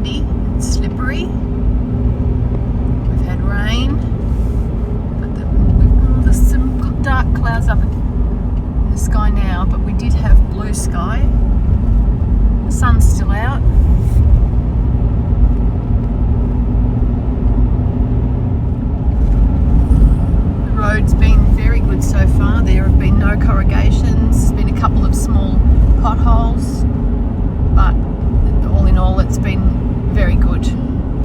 windy, it's slippery. We've had rain, but there's some dark clouds up in the sky now, but we did have blue sky. The sun's still out. The road's been very good so far. There have been no corrugations. There's been a couple of small potholes, but all in all it's been very good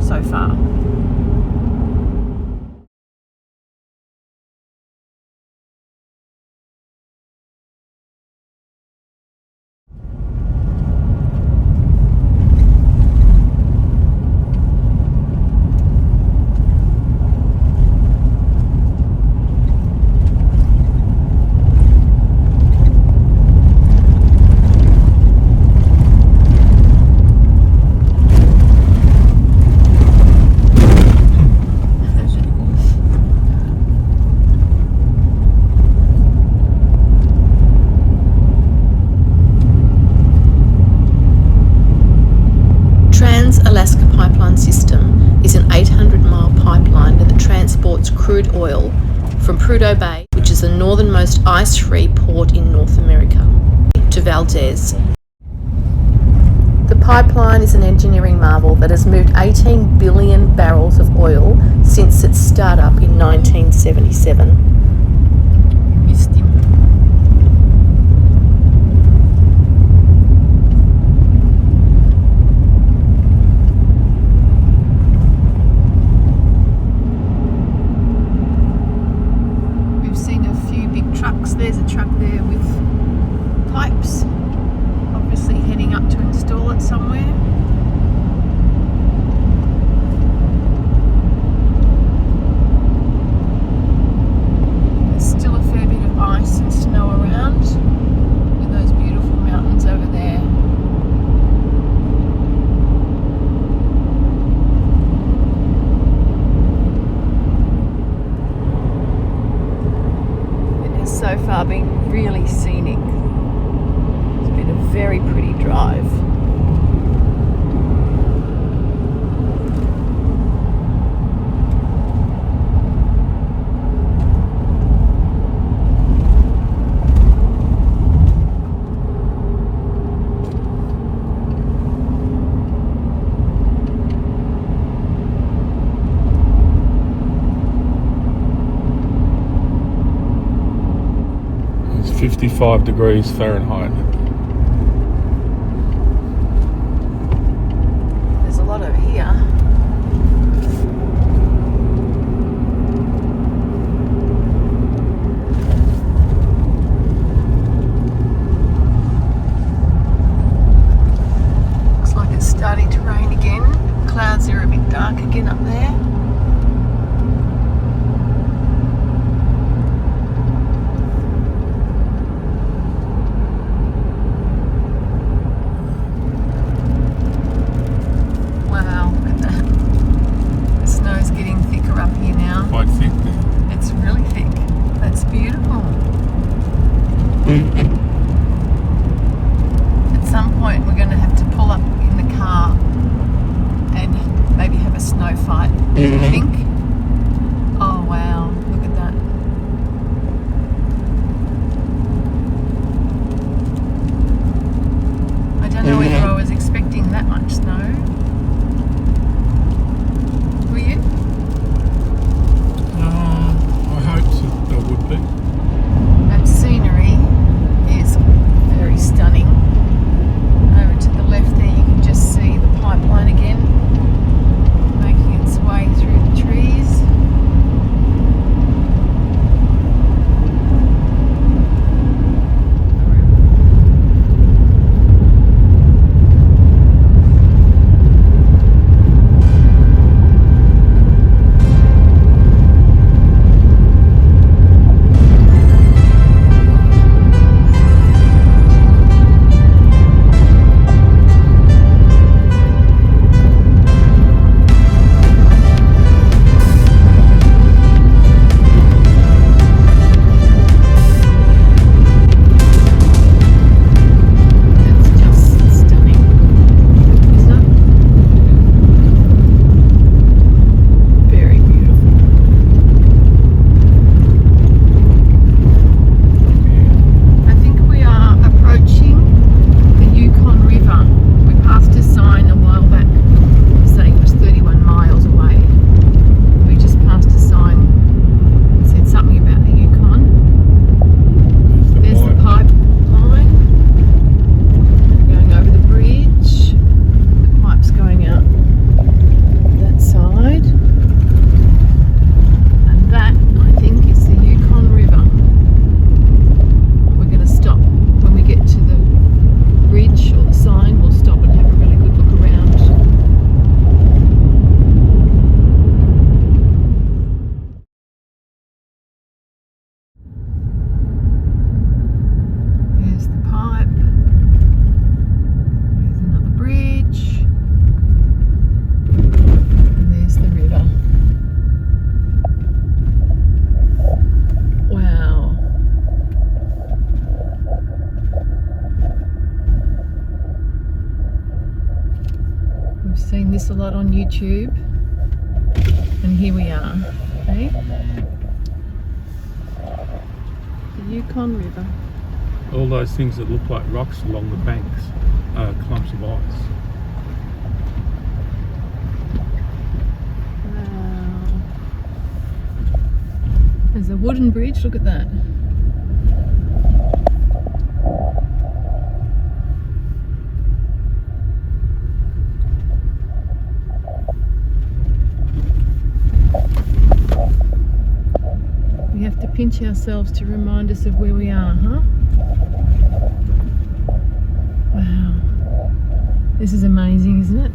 so far. Alaska Pipeline System is an 800-mile pipeline that transports crude oil from Prudhoe Bay, which is the northernmost ice-free port in North America, to Valdez. The pipeline is an engineering marvel that has moved 18 billion barrels of oil since its startup in 1977. There's a truck there with pipes, obviously heading up to install it somewhere. There's still a fair bit of ice and snow around with those beautiful mountains over there. So far been really scenic. It's been a very pretty drive. It's 55 degrees Fahrenheit. There's a lot over here. Looks like it's starting to rain again. Clouds are a bit dark again up there. Wow, look at that. this a lot on YouTube, and here we are. Okay? The Yukon River. All those things that look like rocks along the banks are clumps of ice. Wow. There's a wooden bridge, look at that. We have to pinch ourselves to remind us of where we are, huh? Wow. This is amazing, isn't it?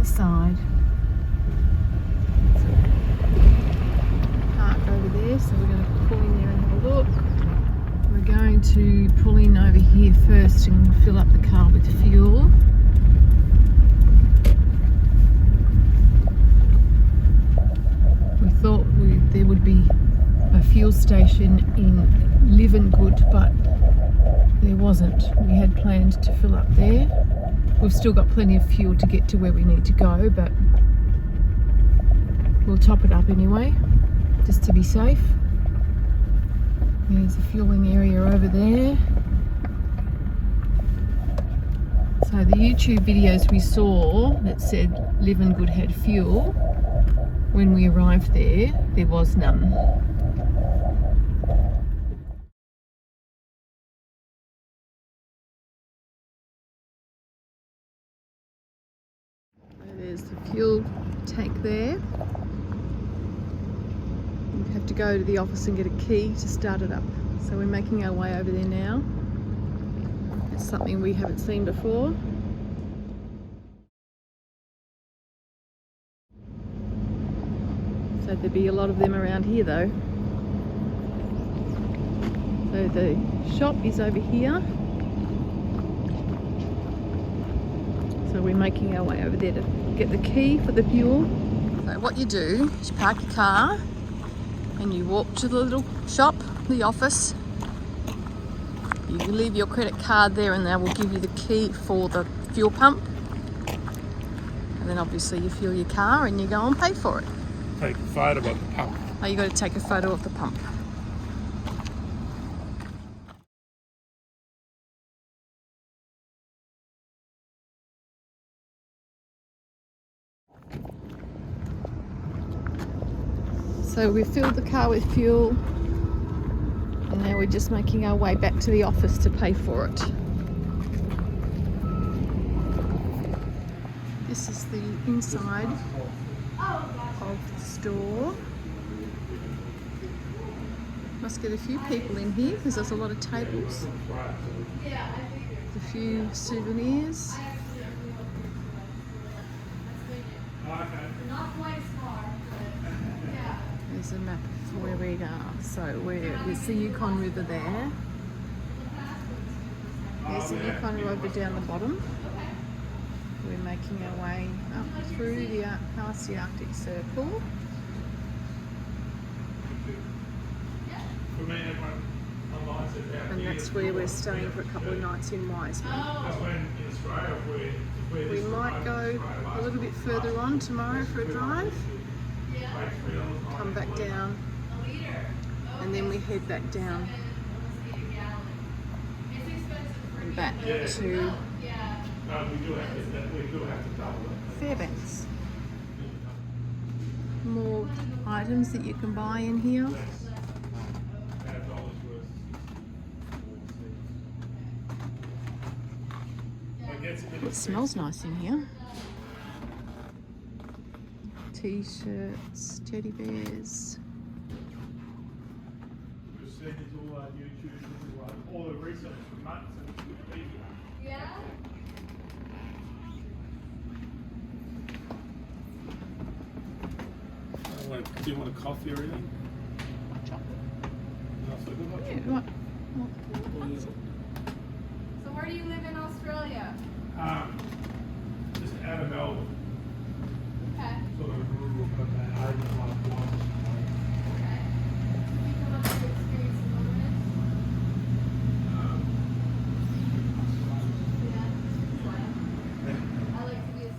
Side. Park over there, so we're going to pull in there and have a look. We're going to pull in over here first and fill up the car with fuel. We thought there would be a fuel station in Livengood, but there wasn't. We had planned to fill up there. We've still got plenty of fuel to get to where we need to go, but we'll top it up anyway, just to be safe. There's a fueling area over there. So the YouTube videos we saw that said Livengood had fuel, when we arrived there was none. There's the fuel tank there. You have to go to the office and get a key to start it up. So we're making our way over there now. It's something we haven't seen before. So there'd be a lot of them around here though. So the shop is over here. So we're making our way over there to get the key for the fuel. So what you do is you park your car and you walk to the little shop, the office. You leave your credit card there and they will give you the key for the fuel pump. And then obviously you fuel your car and you go and pay for it. Take a photo of the pump. Oh, you got to take a photo of the pump. So we filled the car with fuel and now we're just making our way back to the office to pay for it. This is the inside of the store. Must get a few people in here because there's a lot of tables. A few souvenirs. There's a map of where we are. So there's the Yukon River there. There's the Yukon River down the bottom. We're making our way up through past the Arctic Circle. And that's where we're staying for a couple of nights in Wiseman. We might go a little bit further on tomorrow for a drive. Come back down and then we head back down and back to Fairbanks. More items that you can buy in here. It smells nice in here. T-shirts, teddy bears. Yeah. Do you want a coffee or anything? Yeah, right. So where do you live in Australia? Just out of Melbourne. Okay. Sort of rural, but I don't like one. Okay. Can you come up to experience a little bit? Yeah. I like to be as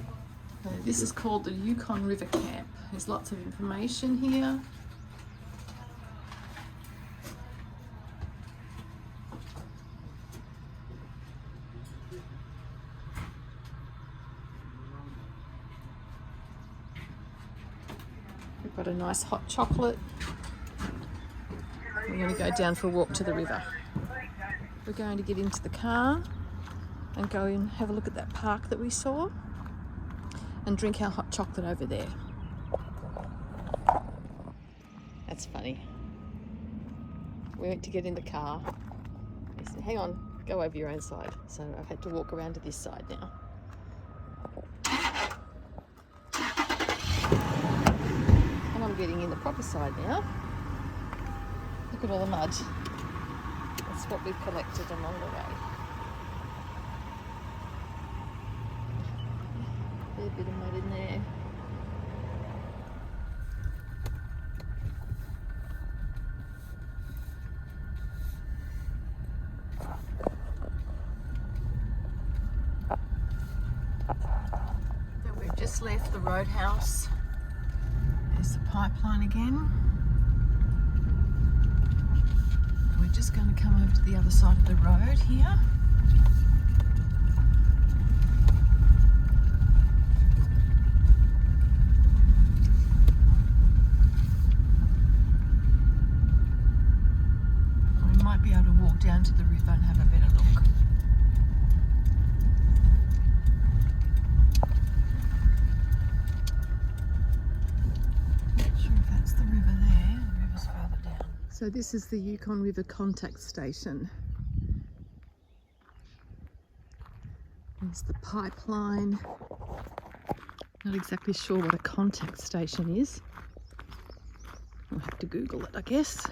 fun. This is called the Yukon River Camp. There's lots of information here. We've got a nice hot chocolate. We're going to go down for a walk to the river. We're going to get into the car and go and have a look at that park that we saw and drink our hot chocolate over there. That's funny. We went to get in the car. He said, hang on, go over your own side. So I've had to walk around to this side now. And I'm getting in the proper side now. Look at all the mud. That's what we've collected along the way. There's a bit of mud in there. So we've just left the roadhouse. There's the pipeline again. We're just going to come over to the other side of the road here. We might be able to walk down to the river and have a better look. Not sure if that's the river there. The river's further down. So this is the Yukon River contact station. There's the pipeline. Not exactly sure what a contact station is. I'll have to Google it, I guess.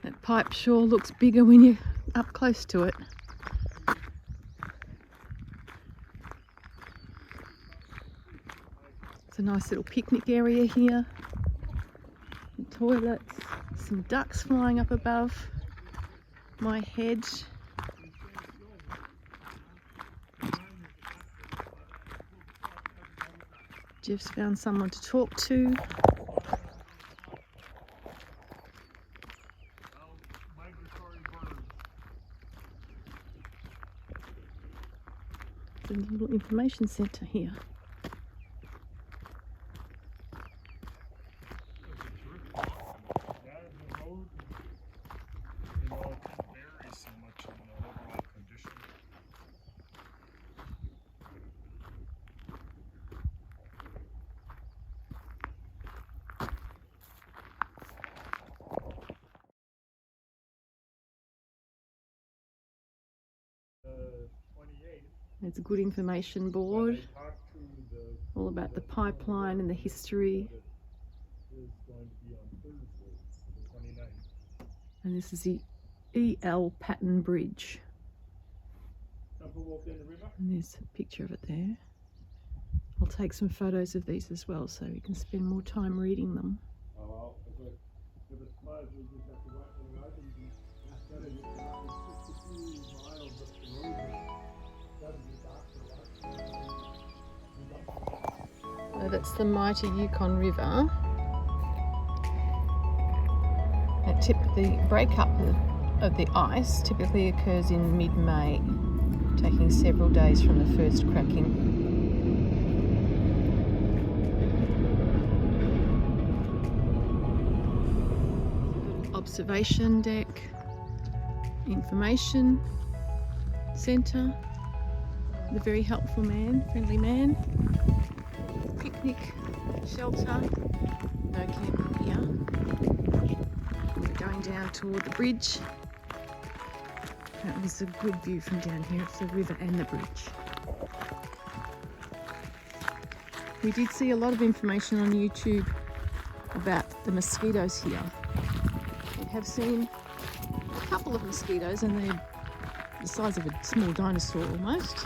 That pipe sure looks bigger when you're up close to it. It's a nice little picnic area here. Some toilets, some ducks flying up above my hedge. Jeff's found someone to talk to. There's a little information centre here. There's a good information board, all about the pipeline and the history. And this is the E.L. Patton Bridge. And there's a picture of it there. I'll take some photos of these as well so we can spend more time reading them. So that's the mighty Yukon River. The breakup of the ice typically occurs in mid-May, taking several days from the first cracking. observation deck, information centre, the very helpful man, friendly man, picnic shelter, no camping here. We're going down toward the bridge. That was a good view from down here of the river and the bridge. We did see a lot of information on YouTube about the mosquitoes here. We have seen a couple of mosquitoes and they're the size of a small dinosaur almost.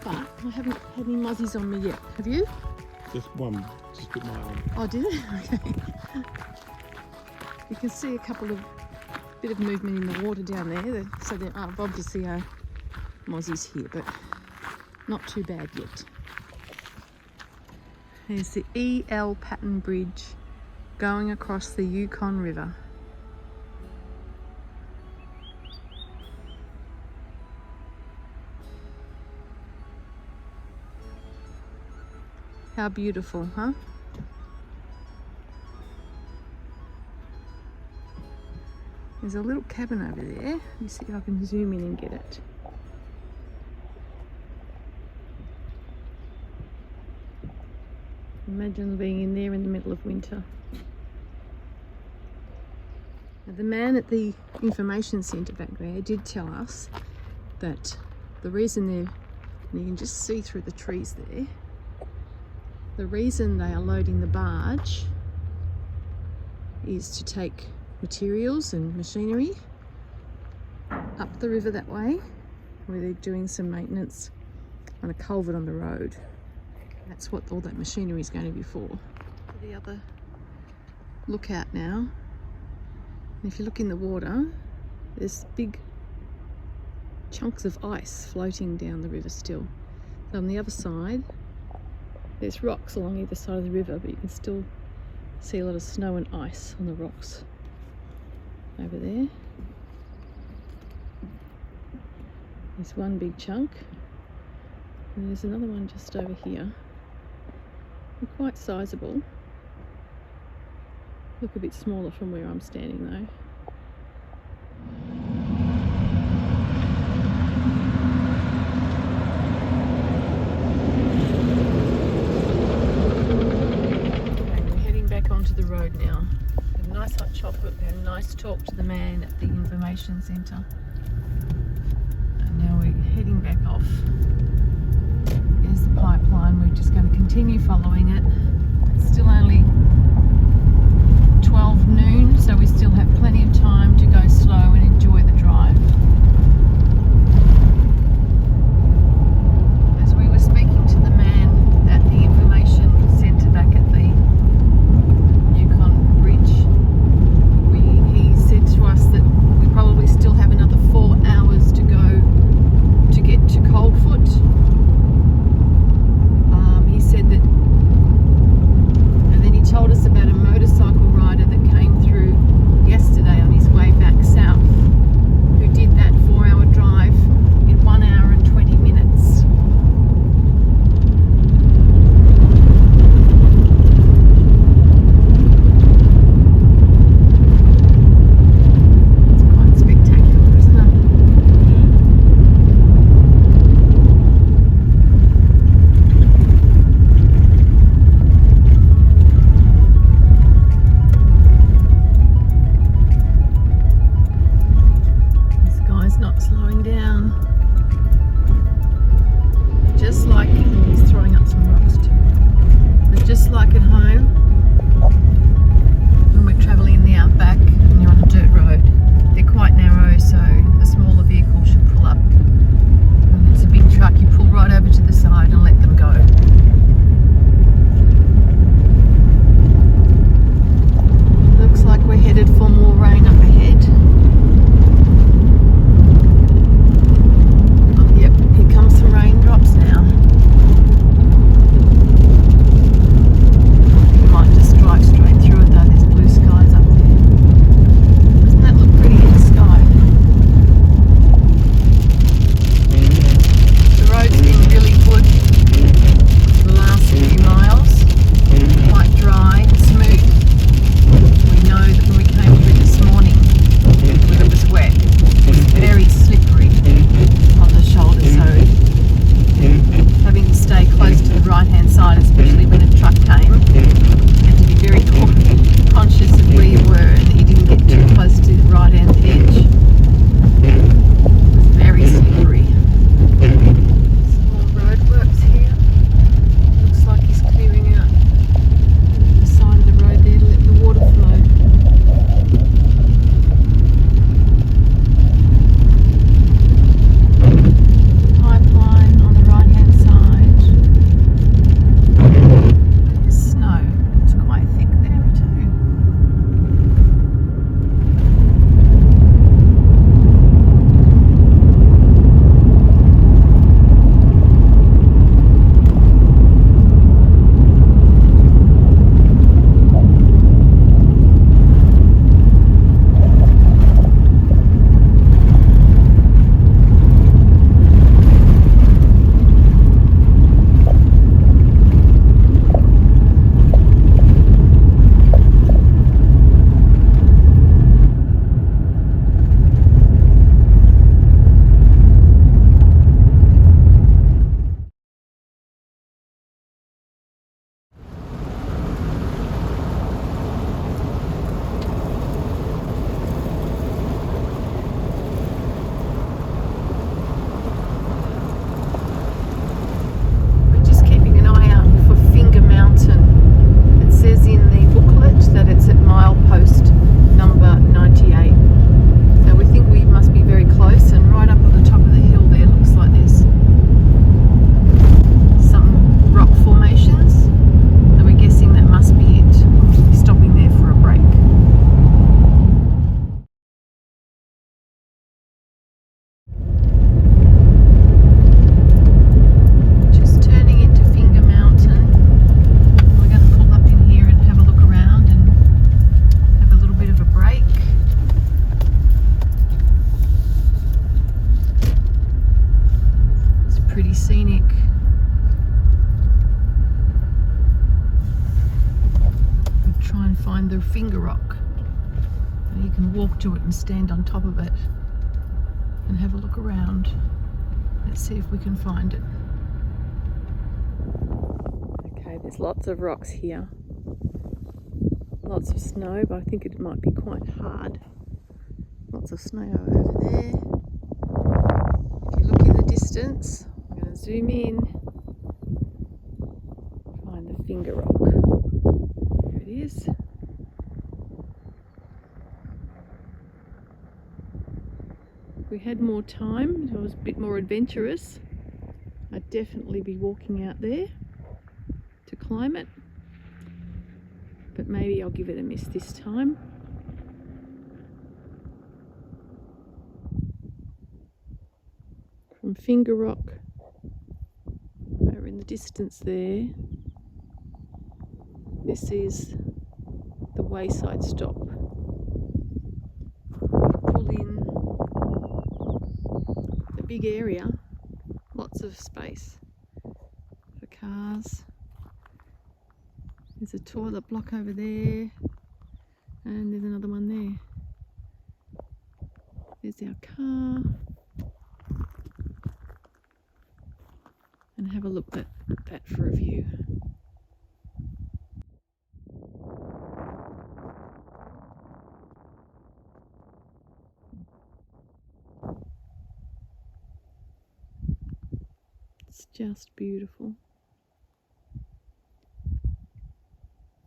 But I haven't had any muzzies on me yet. Have you? Just one, just bit my arm. Oh, did it? Okay. You can see a couple of bit of movement in the water down there. So there are obviously mozzies here, but not too bad yet. There's the E.L. Patton Bridge going across the Yukon River. How beautiful, huh? There's a little cabin over there. Let me see if I can zoom in and get it. Imagine being in there in the middle of winter. Now, the man at the information centre back there did tell us that the reason they're, and you can just see through the trees there, the reason they are loading the barge is to take materials and machinery up the river that way, where they're doing some maintenance on a culvert on the road. That's what all that machinery is going to be for. The other lookout now. And if you look in the water, there's big chunks of ice floating down the river still. So on the other side, there's rocks along either side of the river, but you can still see a lot of snow and ice on the rocks over there. There's one big chunk, and there's another one just over here. They're quite sizable. Look a bit smaller from where I'm standing though. Onto the road now. A nice hot chocolate and a nice talk to the man at the information centre. And now we're heading back off. Here's the pipeline. We're just going to continue following it. It's still only 12 noon, so we still have plenty of time to go slow and enjoy the drive. As we were speaking to the man at the information centre back at the that we probably still have another 4 hours to go to get to Coldfoot. He said that, and then he told us about a motorcycle rider that came through yesterday on his way back south, who did that 4-hour drive in 1 hour and 20 minutes. try and find the finger rock. And you can walk to it and stand on top of it and have a look around. Let's see if we can find it. Okay, there's lots of rocks here. Lots of snow, but I think it might be quite hard. Lots of snow over there. If you look in the distance, I'm going to zoom in. Find the finger rock. There it is. If we had more time, if I was a bit more adventurous, I'd definitely be walking out there to climb it. But maybe I'll give it a miss this time. From Finger Rock, over in the distance there, this is the wayside stop. Pull in the big area, lots of space for cars. There's a toilet block over there, and there's another one there. There's our car. And have a look at that for a view. It's just beautiful.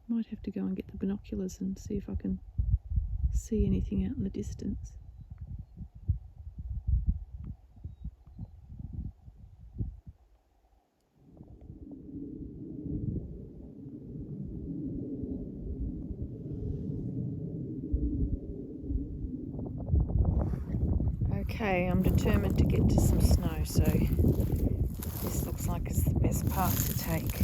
Might have to go and get the binoculars and see if I can see anything out in the distance. Okay, I'm determined to get to some snow, so this looks like it's the best path to take.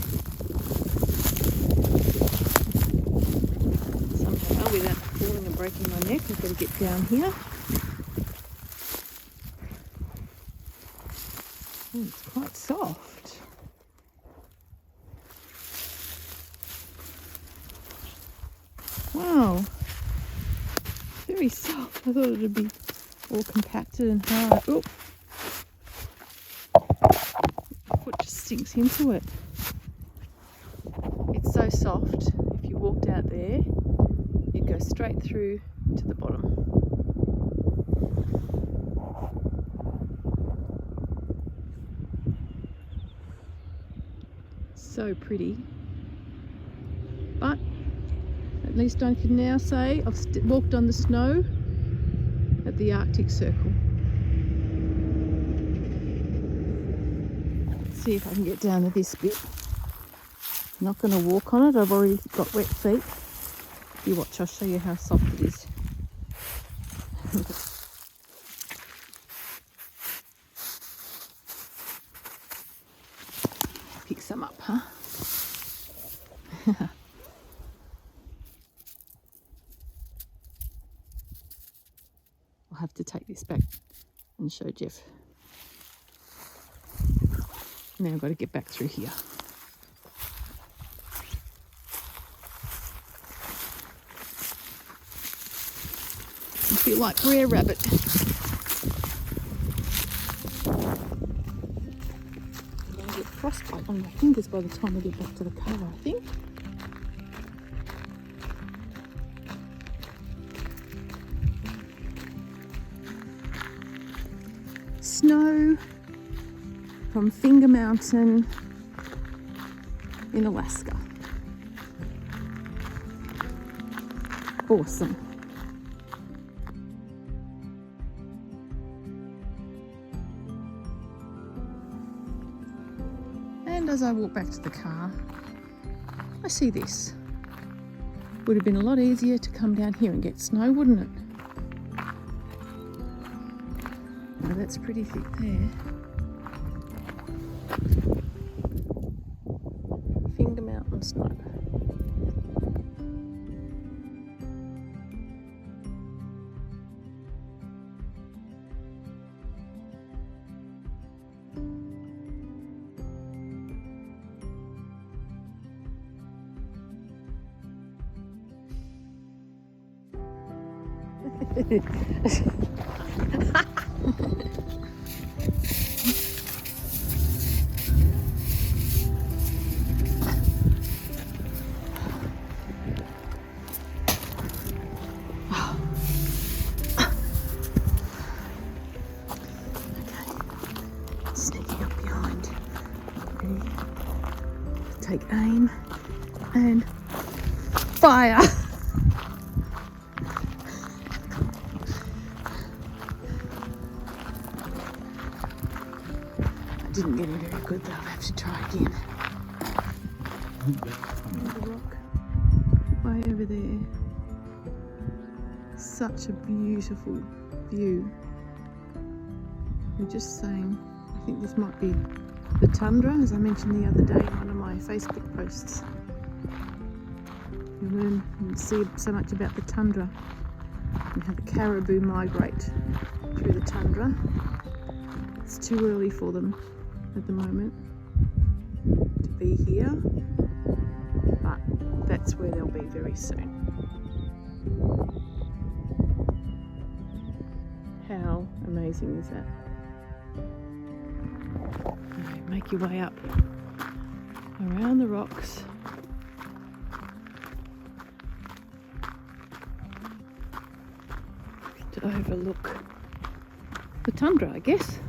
Somehow, without falling and breaking my neck, I've got to get down here. Oh, it's quite soft. Wow, very soft. I thought it would be all compacted and hard. Oh, my foot just sinks into it. It's so soft. If you walked out there, you'd go straight through to the bottom. So pretty. But at least I can now say I've walked on the snow at the Arctic Circle. Let's see if I can get down to this bit. I'm not going to walk on it, I've already got wet feet. You watch, I'll show you how soft it is. Pick some up, huh? I'll have to take this back and show Jeff. Now I've got to get back through here. I feel like Brer Rabbit. I'm going to get frostbite on my fingers by the time I get back to the car, I think. Snow from Finger Mountain in Alaska. Awesome. And as I walk back to the car, I see this. Would have been a lot easier to come down here and get snow, wouldn't it? Oh, that's pretty thick there. Finger Mountain snow. Sneaking up behind. Ready? Take aim and fire. I didn't get it very good though. I'll have to try again. The rock way over there. Such a beautiful view. I'm just saying, I think this might be the tundra, as I mentioned the other day in one of my Facebook posts. You learn and see so much about the tundra and how the caribou migrate through the tundra. It's too early for them at the moment to be here, but that's where they'll be very soon. How amazing is that? Okay, make your way up around the rocks. To overlook the tundra, I guess.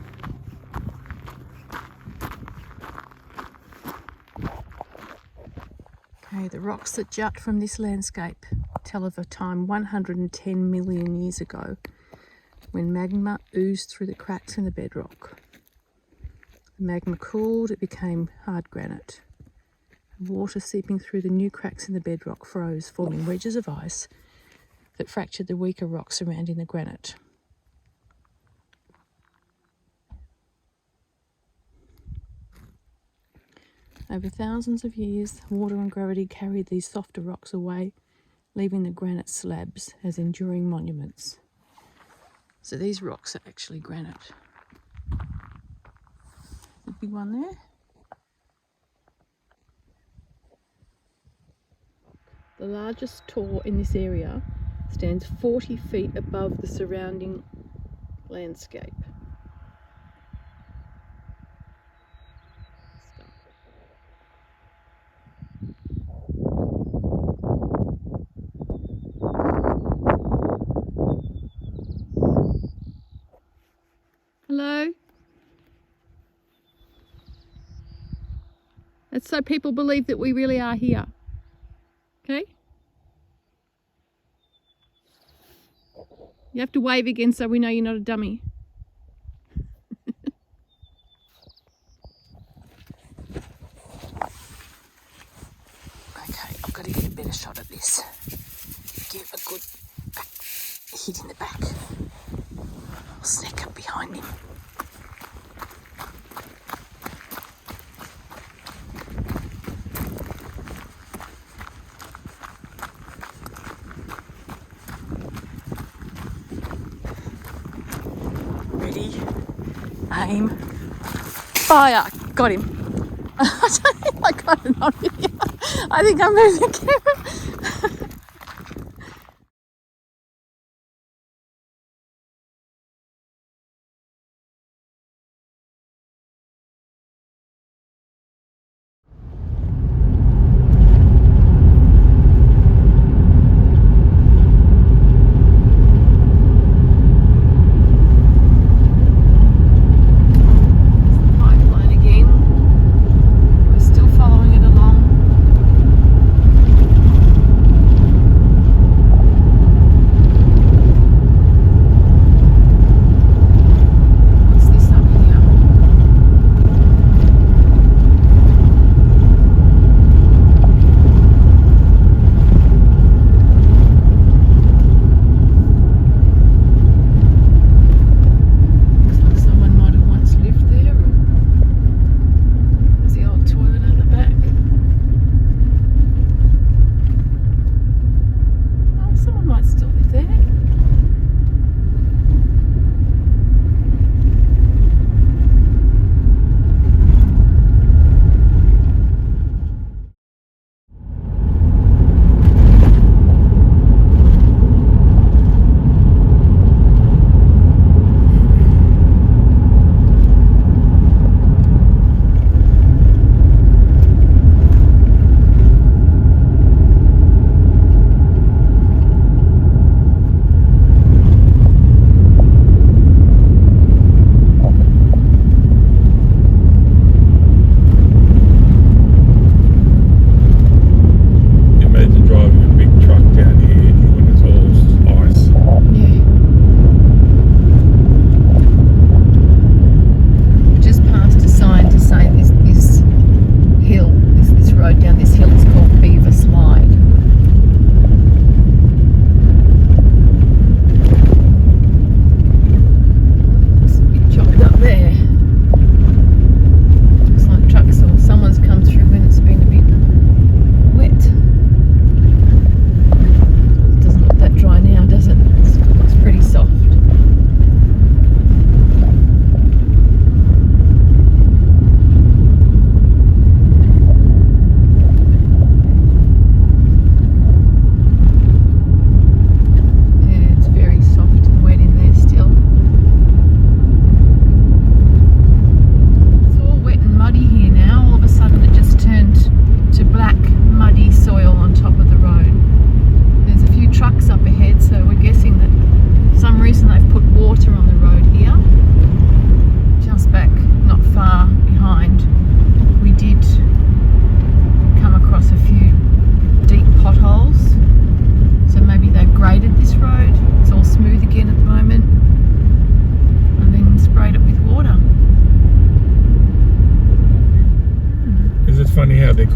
Okay, the rocks that jut from this landscape tell of a time 110 million years ago when magma oozed through the cracks in the bedrock. The magma cooled, it became hard granite. Water seeping through the new cracks in the bedrock froze, forming wedges of ice that fractured the weaker rocks surrounding the granite. Over thousands of years, water and gravity carried these softer rocks away, leaving the granite slabs as enduring monuments. So these rocks are actually granite. The big one there. The largest tor in this area stands 40 feet above the surrounding landscape. Hello? That's so people believe that we really are here. Okay? You have to wave again so we know you're not a dummy. Okay, I've got to get a better shot at this. Give a good back hit in the back. I'll sneak up behind him. Ready, aim, fire. Got him. I don't think I got it on video. I think I moved the camera.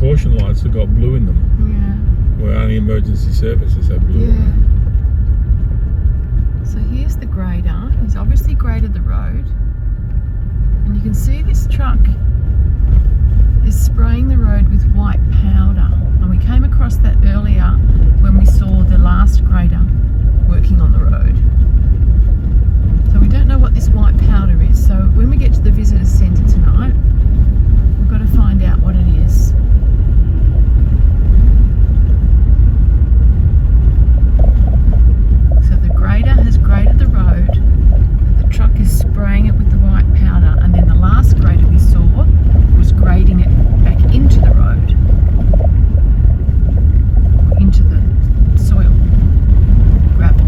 caution lights have got blue in them, Yeah. where only emergency services have blue. Yeah. So here's the grader. He's obviously graded the road. And you can see this truck is spraying the road with white powder. And we came across that earlier when we saw the last grader working on the road. So we don't know what this white powder is. So when we get to the visitor centre tonight, we've got to find out what it is. So the grader has graded the road, and the truck is spraying it with the white powder, and then the last grader we saw was grading it back into the road, into the soil, gravel.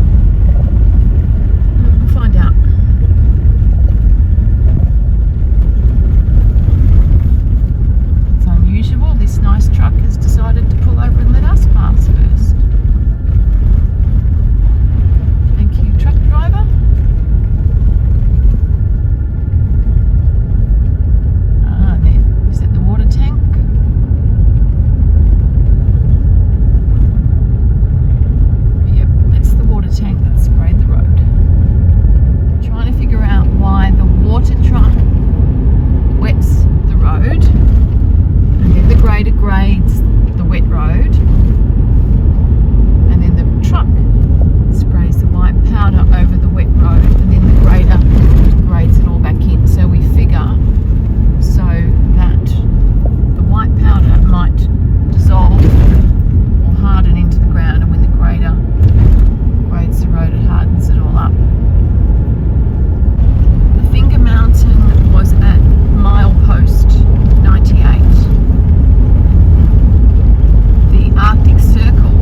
We'll find out. It's unusual. This nice truck has decided to pull over and let us pass first. Thank you, truck driver. There. Is that the water tank? Yep, that's the water tank that sprayed the road. Trying to figure out why the water truck wets the road, and then the grader grades the wet road, and then the truck sprays the white powder over the wet road, and then the grader grades it all back in. So we figure so that the white powder might dissolve or harden into the ground, and when the grader grades the road, it hardens it all up. The Finger Mountain was at milepost 98. The Arctic Circle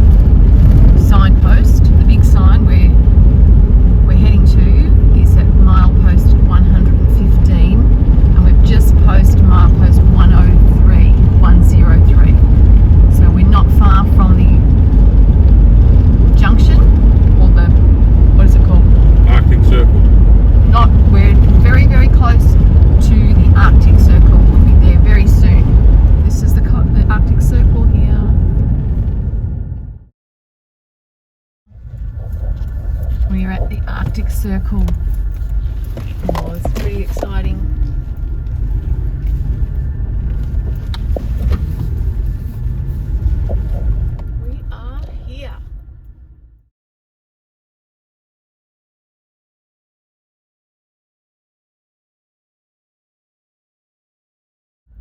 signpost, the big sign we're heading to, is at milepost 115, and we've just posted milepost 103. So we're not far from the junction, or the, what is it called? Arctic Circle. We're very, very close to the Arctic Circle. We'll be there very soon. This is the Arctic Circle here. We are at the Arctic Circle. Oh, it's pretty exciting. We are here.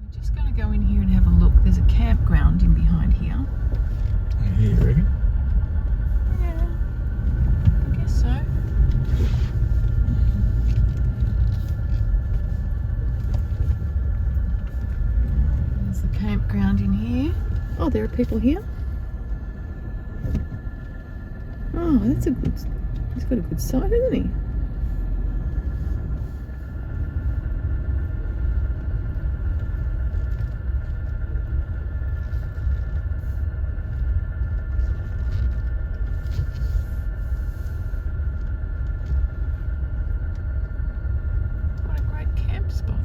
We're just going to go in here and have a look. There's a campground in behind here. Here, you reckon? Yeah, I guess so. There's the campground in here. Oh, there are people here. Oh, that's a good. He's got a good site, hasn't he? What a great camp spot.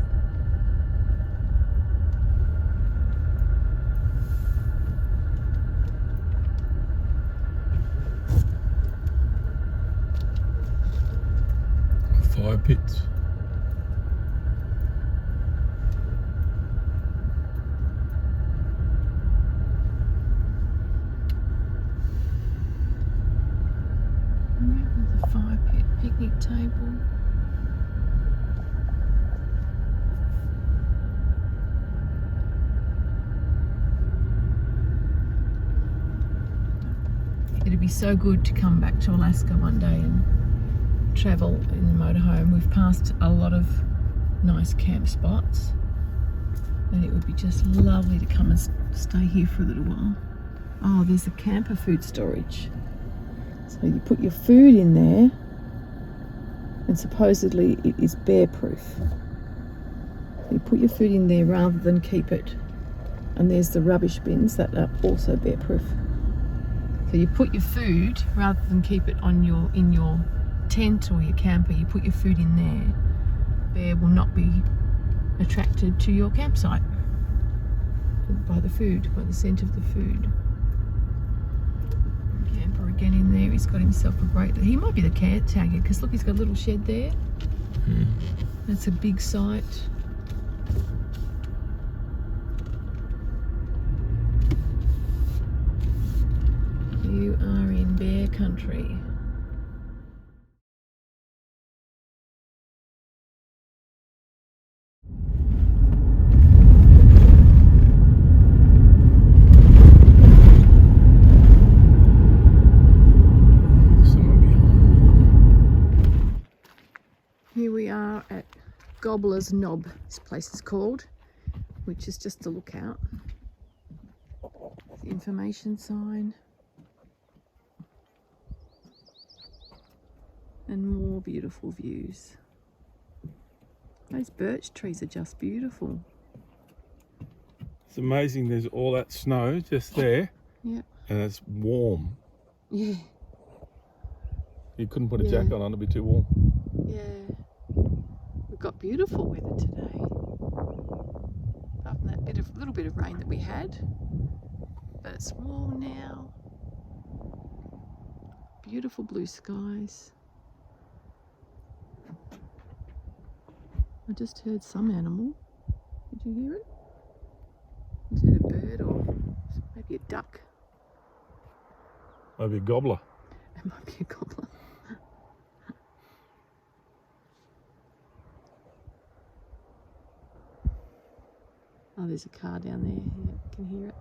Fire pits. There's a fire pit, picnic table. It'd be so good to come back to Alaska one day and travel in the motorhome. We've passed a lot of nice camp spots, and it would be just lovely to come and stay here for a little while. Oh, there's a camper food storage. So you put your food in there, and supposedly it is bear proof. You put your food in there rather than keep it. And there's the rubbish bins that are also bear proof. So you put your food, rather than keep it on in your tent or your camper, you put your food in there. Bear will not be attracted to your campsite. by the food, by the scent of the food. Camper again in there. He's got himself a great. He might be the caretaker because look, he's got a little shed there. That's a big site. You are in bear country. Here we are at Gobblers Knob, this place is called, which is just a lookout. The information sign. And more beautiful views. Those birch trees are just beautiful. It's amazing there's all that snow just there. Yeah. And it's warm. Yeah. You couldn't put a jacket on, it'd be too warm. Yeah. We've got beautiful weather today. Apart from that little bit of rain that we had. But it's warm now. Beautiful blue skies. I just heard some animal. Did you hear it? Is it a bird or maybe a duck? Maybe a gobbler. It might be a gobbler. Oh, there's a car down there. Yeah, I can hear it.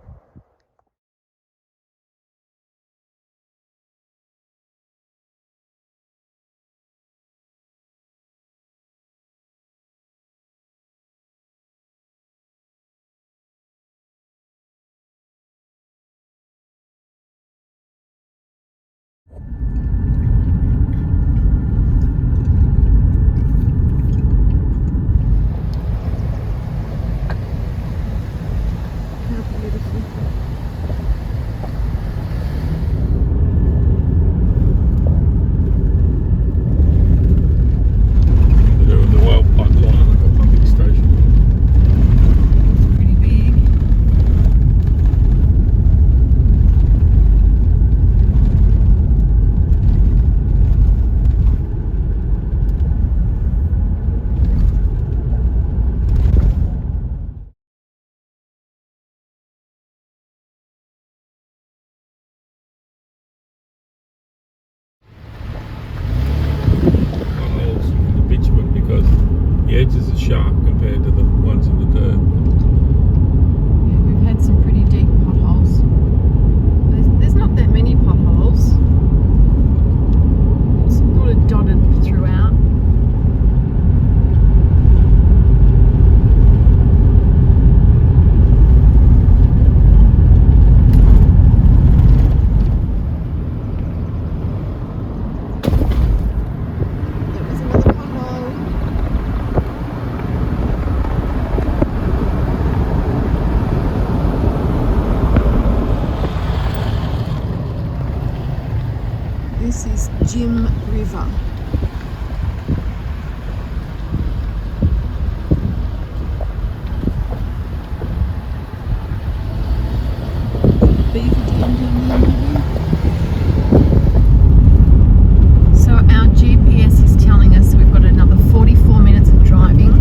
The edges are sharp compared to the ones in the dirt. Yeah, we've had some pretty deep potholes. There's not that many potholes. It's sort of dotted throughout. This is Jim River. Beaver dam down there maybe. So our GPS is telling us we've got another 44 minutes of driving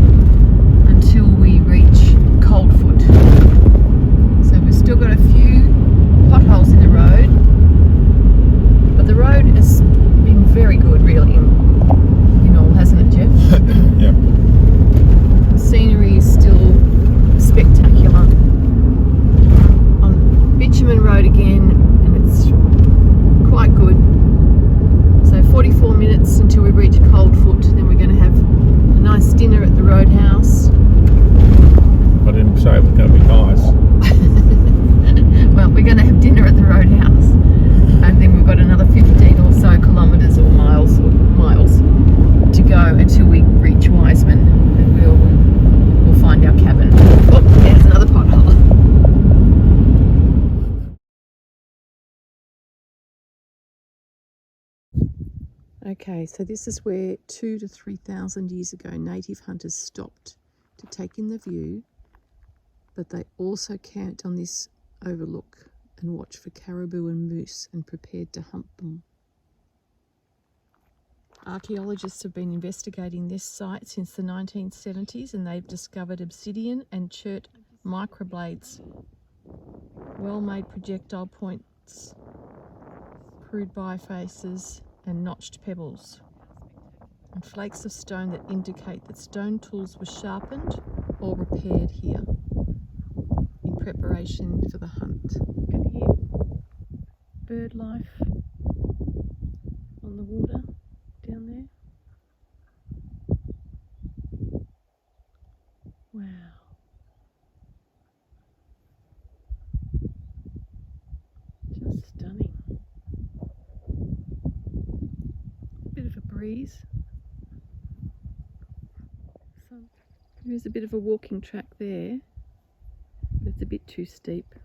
until we reach Coldfoot. So we've still got a few potholes in the road. But the road has been very good, really, in all, hasn't it, Jeff? Yeah. The scenery is still spectacular. On Bitumen Road again, and it's quite good. So 44 minutes until we reach Coldfoot, then we're going to have a nice dinner at the Roadhouse. I didn't say it was going to be nice. Well, we're going to have dinner at the Roadhouse. And then we've got another 15 or so kilometres or miles to go until we reach Wiseman, and we'll find our cabin. Oh, there's another pothole. Okay, so this is where 2,000 to 3,000 years ago native hunters stopped to take in the view but they also camped on this overlook and watched for caribou and moose and prepared to hunt them. Archaeologists have been investigating this site since the 1970s, and they've discovered obsidian and chert microblades, well-made projectile points, crude bifaces and notched pebbles, and flakes of stone that indicate that stone tools were sharpened or repaired here in preparation for the hunt. You can hear bird life on the water down there. Wow. Just stunning. Bit of a breeze. So there's a bit of a walking track there, but it's a bit too steep.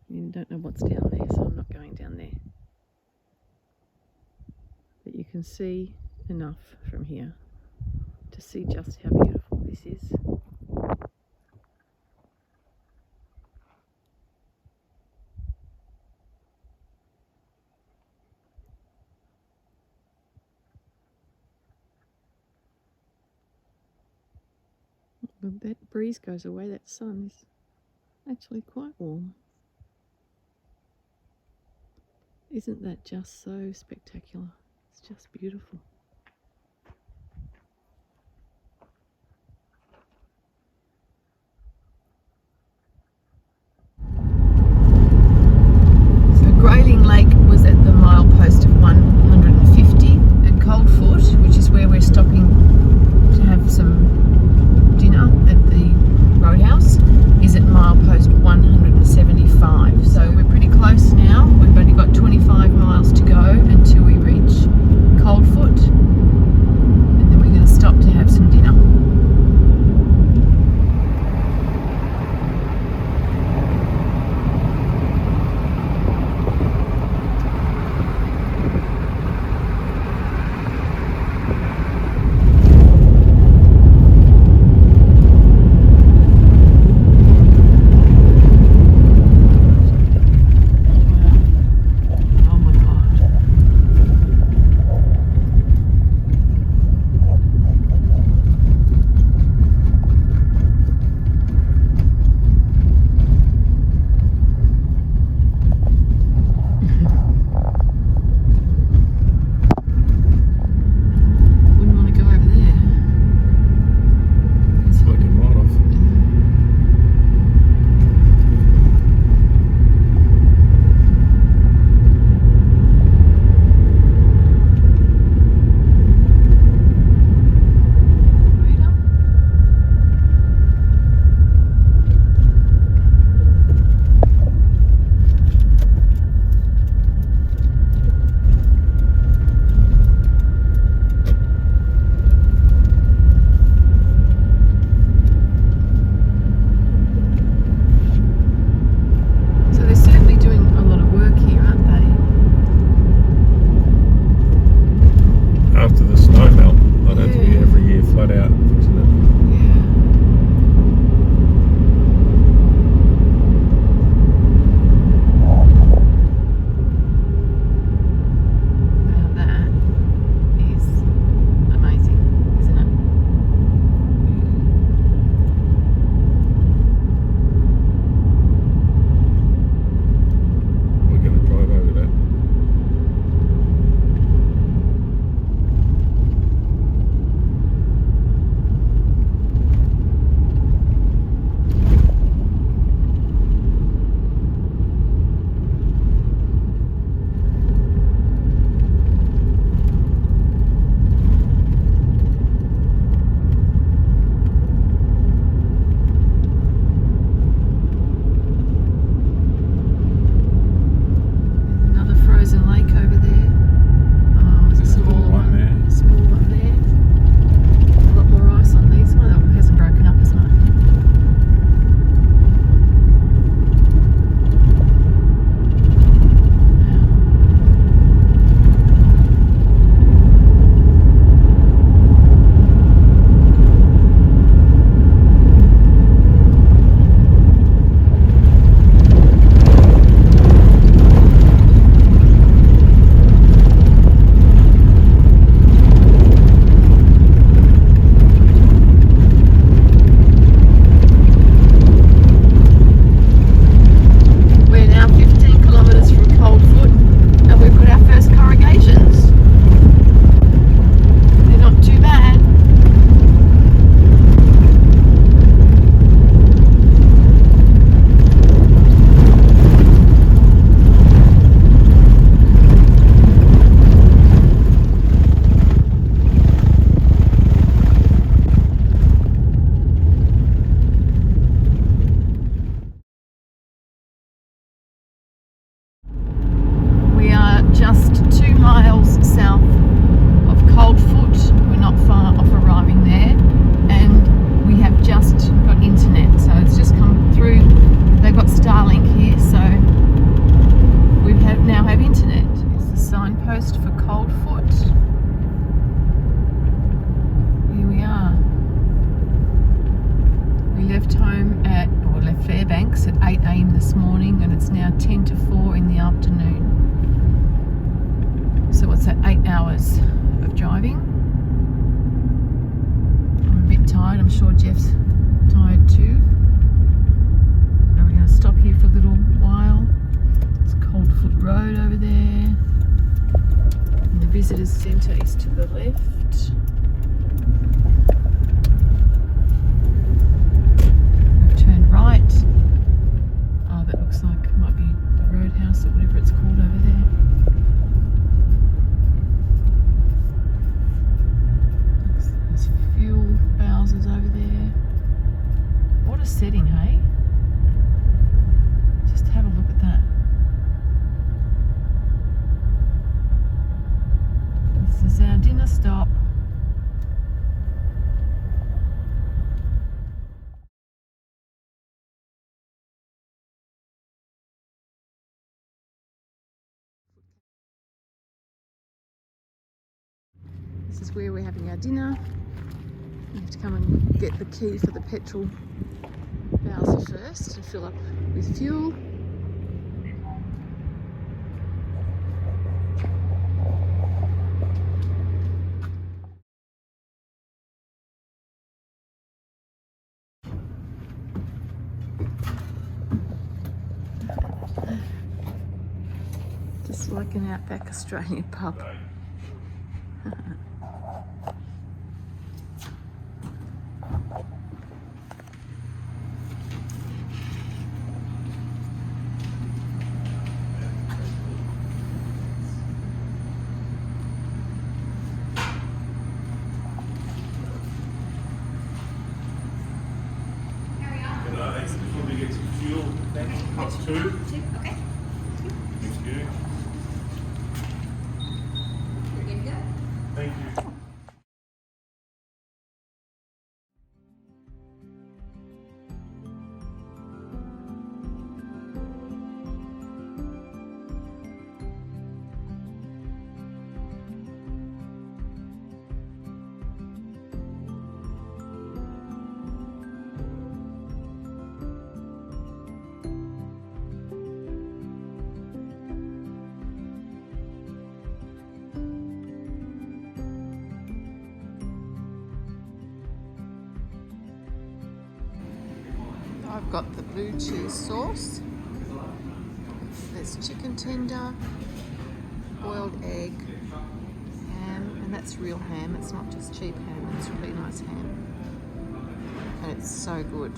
You don't know what's down there, so I'm not going down there. But you can see enough from here to see just how beautiful this is. When that breeze goes away, that sun is actually quite warm. Isn't that just so spectacular? It's just beautiful. So Grayling Lake was at the milepost of 150, and Coldfoot, which is where we're stopping to have some dinner at the roadhouse, is at milepost 175. So we're pretty close now. We've only got 25 miles to go until we reach Coldfoot. hours of driving. I'm a bit tired. I'm sure Jeff's tired too. So we're going to stop here for a little while. It's Coldfoot Road over there. And the visitors centre is to the left. We've turned right. Oh, that looks like it might be the roadhouse or whatever it's called over there. There's fuel bowsers over there. What a setting, hey? Just have a look at that. This is our dinner stop. This is where we're having our dinner. You have to come and get the key for the petrol bowser first and fill up with fuel. Just like an outback Australian pub. Before we get some fuel, cup 2. Okay. Thank you. You're good to go. Thank you. I've got the blue cheese sauce. There's chicken tender, boiled egg, ham, and that's real ham. It's not just cheap ham, it's really nice ham. And it's so good.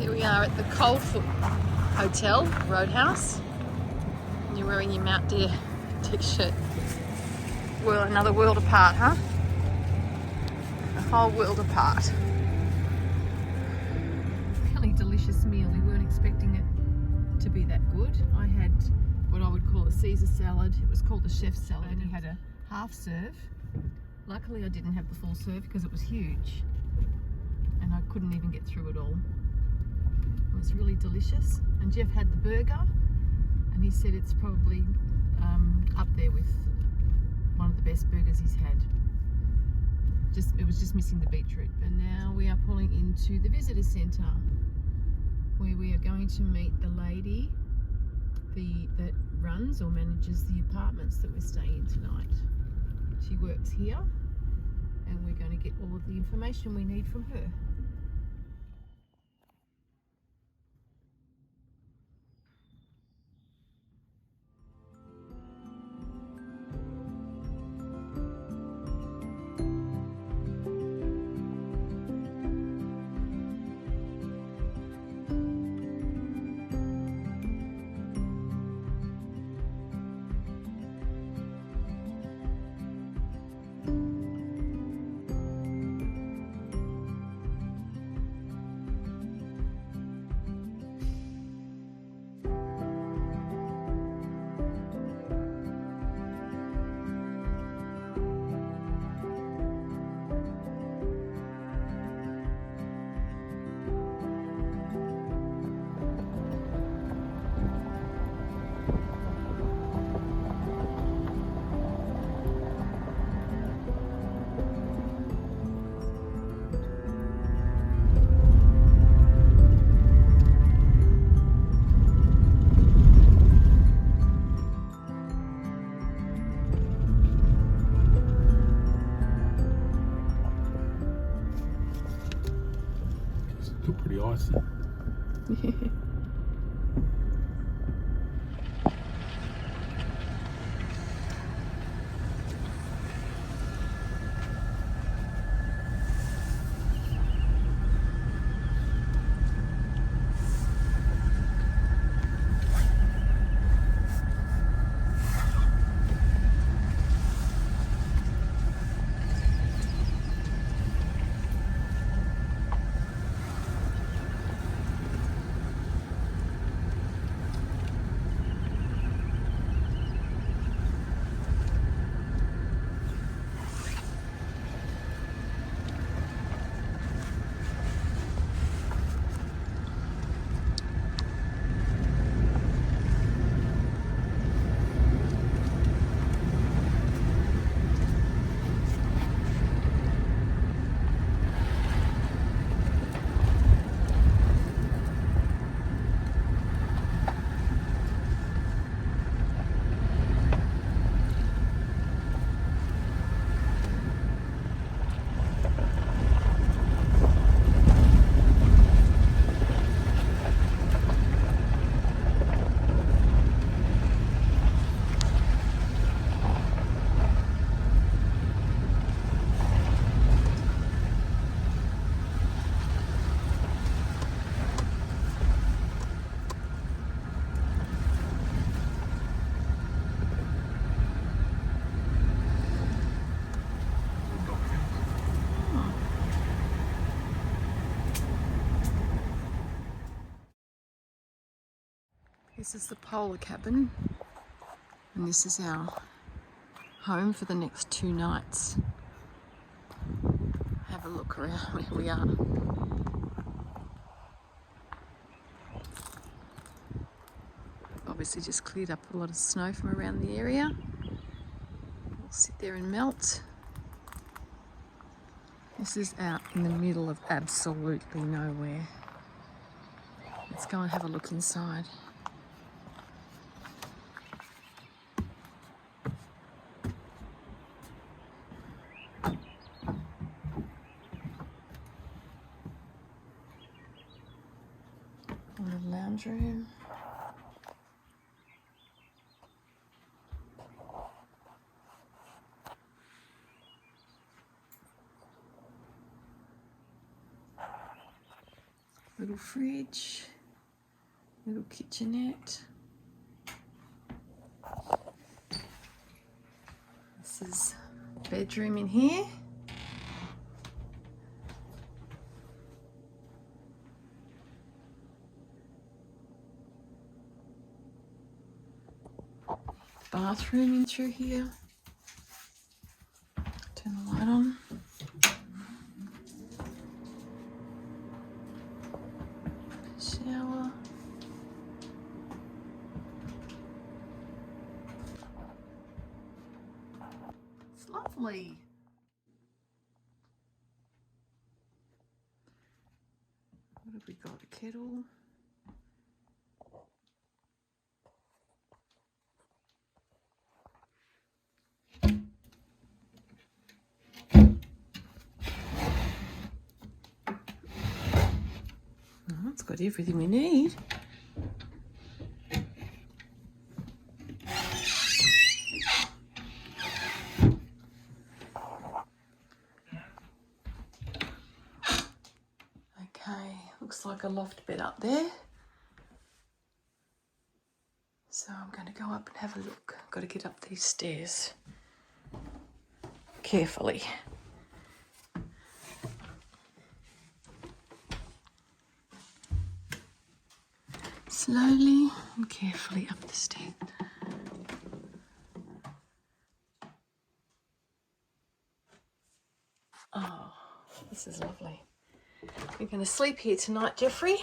We are at the Coldfoot Hotel Roadhouse. And you're wearing your Mount Deer t-shirt. Well, another world apart, huh? A whole world apart. Really delicious meal. We weren't expecting it to be that good. I had what I would call a Caesar salad. It was called the chef's salad, and he had a half serve. Luckily, I didn't have the full serve because it was huge, and I couldn't even get through it all. It was really delicious, and Jeff had the burger, and he said it's probably up there with one of the best burgers he's had. It was just missing the beetroot. And now we are pulling into the visitor centre, where we are going to meet the lady that runs or manages the apartments that we're staying in tonight. She works here, and we're going to get all of the information we need from her. This is the polar cabin, and this is our home for the next 2 nights. Have a look around where we are. Obviously just cleared up a lot of snow from around the area. We'll sit there and melt. This is out in the middle of absolutely nowhere. Let's go and have a look inside. Lounge room. Little fridge, little kitchenette. This is bedroom in here. Bathroom in through here. Turn the light on. Shower. It's lovely. What have we got? A kettle. It's got everything we need. Okay, looks like a loft bed up there. So I'm going to go up and have a look. Got to get up these stairs carefully. Slowly and carefully up the stairs. Oh, this is lovely. You're going to sleep here tonight, Jeffrey?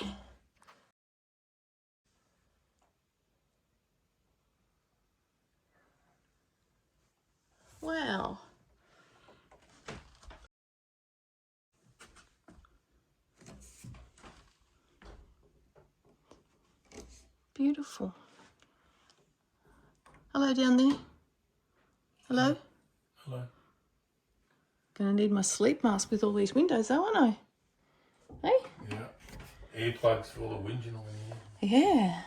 Wow. Beautiful. Hello down there. Hello? Hello. Gonna need my sleep mask with all these windows though, aren't I? Hey? Yeah. Earplugs for all the whinging on here. Yeah.